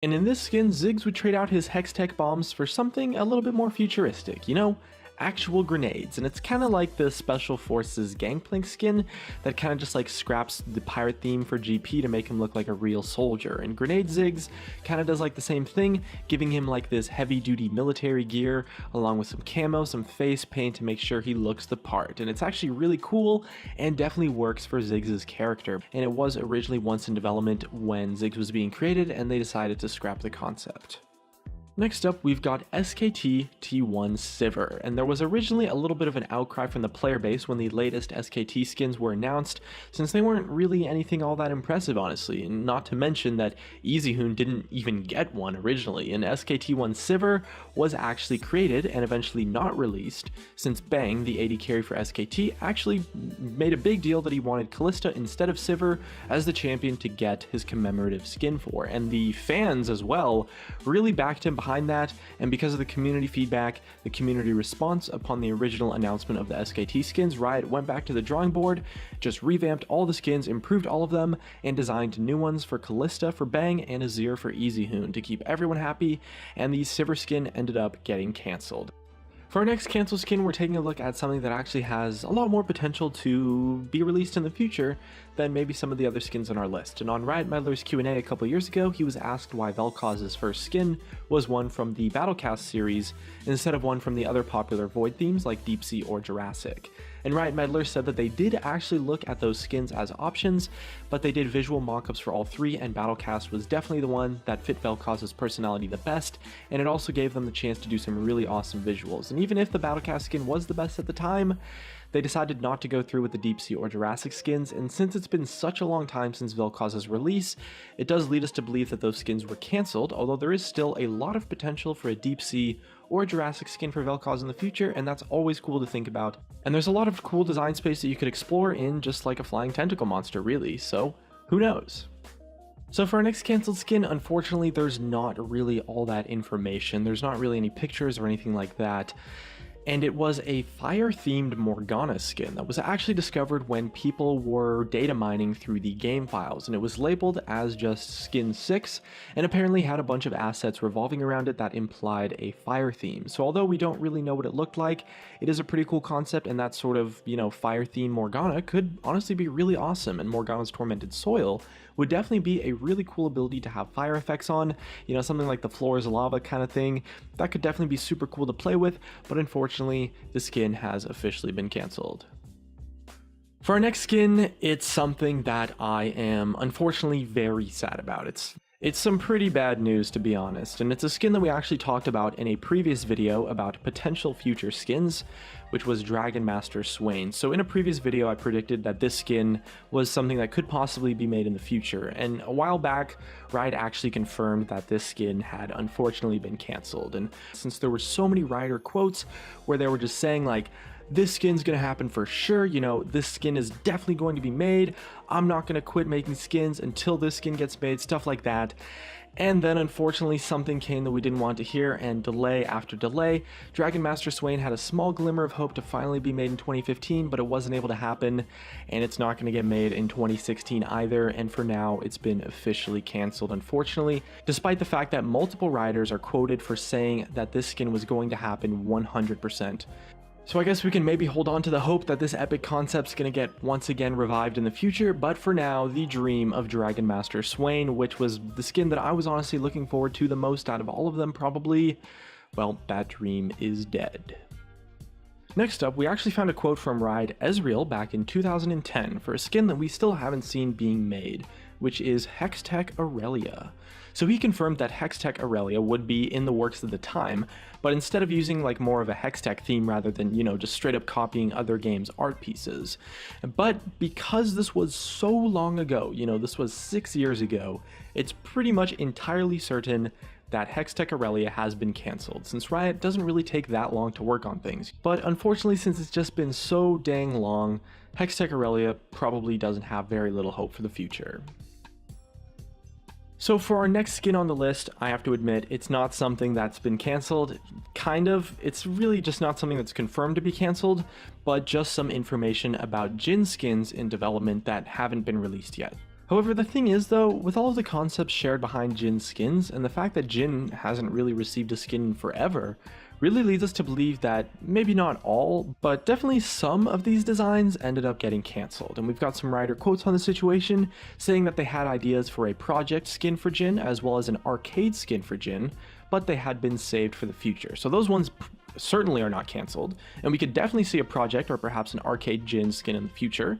And in this skin, Ziggs would trade out his Hextech bombs for something a little bit more futuristic, actual grenades. And it's kind of like the Special Forces Gangplank skin that kind of just like scraps the pirate theme for GP to make him look like a real soldier. And Grenade Ziggs kind of does like the same thing, giving him like this heavy duty military gear along with some camo, some face paint to make sure he looks the part. And it's actually really cool and definitely works for Ziggs' character. And it was originally once in development when Ziggs was being created, and they decided to scrap the concept. Next up, we've got SKT T1 Sivir, and there was originally a little bit of an outcry from the player base when the latest SKT skins were announced, since they weren't really anything all that impressive, honestly, and not to mention that EasyHoon didn't even get one originally, and SKT1 Sivir was actually created and eventually not released, since Bang, the AD carry for SKT, actually made a big deal that he wanted Kalista instead of Sivir as the champion to get his commemorative skin for, and the fans as well really backed him behind that. And because of the community feedback, the community response upon the original announcement of the SKT skins, Riot went back to the drawing board, just revamped all the skins, improved all of them, and designed new ones for Kalista for Bang and Azir for EasyHoon to keep everyone happy, and the Sivir skin ended up getting cancelled. For our next cancel skin, we're taking a look at something that actually has a lot more potential to be released in the future than maybe some of the other skins on our list. And on Riot Meddler's Q&A a couple years ago, he was asked why Vel'Koz's first skin was one from the Battlecast series instead of one from the other popular Void themes like Deep Sea or Jurassic. And Riot Meddler said that they did actually look at those skins as options, but they did visual mockups for all three, and Battlecast was definitely the one that fit Vel'Koz's personality the best, and it also gave them the chance to do some really awesome visuals. And even if the Battlecast skin was the best at the time, they decided not to go through with the Deep Sea or Jurassic skins, and since it's been such a long time since Vel'Koz's release, it does lead us to believe that those skins were cancelled, although there is still a lot of potential for a Deep Sea or a Jurassic skin for Vel'Koz in the future, and that's always cool to think about. And there's a lot of cool design space that you could explore in just like a flying tentacle monster, really, so who knows? So for our next cancelled skin, unfortunately, there's not really all that information. There's not really any pictures or anything like that. And it was a fire-themed Morgana skin that was actually discovered when people were data mining through the game files, and it was labeled as just Skin 6, and apparently had a bunch of assets revolving around it that implied a fire theme. So although we don't really know what it looked like, it is a pretty cool concept, and that sort of, fire-themed Morgana could honestly be really awesome, and Morgana's Tormented Soil would definitely be a really cool ability to have fire effects on, something like the floor is lava kind of thing. That could definitely be super cool to play with, but unfortunately, the skin has officially been cancelled. For our next skin, it's something that I am unfortunately very sad about. It's some pretty bad news, to be honest, and it's a skin that we actually talked about in a previous video about potential future skins, which was Dragon Master Swain. So in a previous video, I predicted that this skin was something that could possibly be made in the future, and a while back, Riot actually confirmed that this skin had unfortunately been cancelled. And since there were so many Rioter quotes where they were just saying like, this skin's gonna happen for sure, this skin is definitely going to be made, I'm not gonna quit making skins until this skin gets made, stuff like that. And then unfortunately something came that we didn't want to hear, and delay after delay. Dragon Master Swain had a small glimmer of hope to finally be made in 2015, but it wasn't able to happen, and it's not going to get made in 2016 either, and for now it's been officially cancelled, unfortunately, despite the fact that multiple writers are quoted for saying that this skin was going to happen 100%. So I guess we can maybe hold on to the hope that this epic concept's gonna get once again revived in the future, but for now, the dream of Dragon Master Swain, which was the skin that I was honestly looking forward to the most out of all of them probably, well, that dream is dead. Next up, we actually found a quote from Riot Ezreal back in 2010 for a skin that we still haven't seen being made, which is Hextech Aurelia. So he confirmed that Hextech Aurelia would be in the works at the time, but instead of using like more of a Hextech theme rather than, just straight up copying other games' art pieces. But because this was so long ago, this was 6 years ago, it's pretty much entirely certain that Hextech Aurelia has been cancelled, since Riot doesn't really take that long to work on things. But unfortunately, since it's just been so dang long, Hextech Aurelia probably doesn't have very little hope for the future. So for our next skin on the list, I have to admit, it's not something that's been cancelled. Kind of, it's really just not something that's confirmed to be cancelled, but just some information about Jhin skins in development that haven't been released yet. However, the thing is though, with all of the concepts shared behind Jin's skins, and the fact that Jin hasn't really received a skin in forever, really leads us to believe that maybe not all, but definitely some of these designs ended up getting cancelled. And we've got some writer quotes on the situation, saying that they had ideas for a project skin for Jin, as well as an arcade skin for Jin, but they had been saved for the future. So those ones certainly are not cancelled, and we could definitely see a project or perhaps an arcade Jin skin in the future.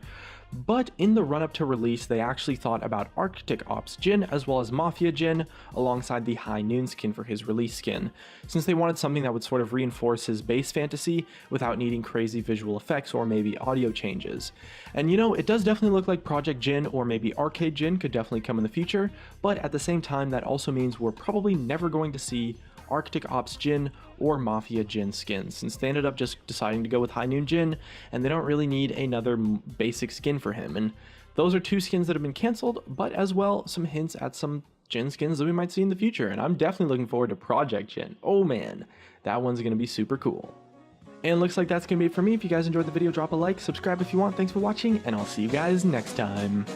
But in the run-up to release, they actually thought about Arctic Ops Jin as well as Mafia Jin alongside the High Noon skin for his release skin, since they wanted something that would sort of reinforce his base fantasy without needing crazy visual effects or maybe audio changes. And you know, it does definitely look like Project Jin or maybe Arcade Jin could definitely come in the future, but at the same time that also means we're probably never going to see Arctic Ops Jin or Mafia Jin skins, since they ended up just deciding to go with High Noon Jin, and they don't really need another basic skin for him. And those are two skins that have been cancelled, but as well some hints at some Jin skins that we might see in the future, and I'm definitely looking forward to Project Jin. Oh man, that one's going to be super cool. And looks like that's going to be it for me. If you guys enjoyed the video, drop a like, subscribe if you want. Thanks for watching, and I'll see you guys next time.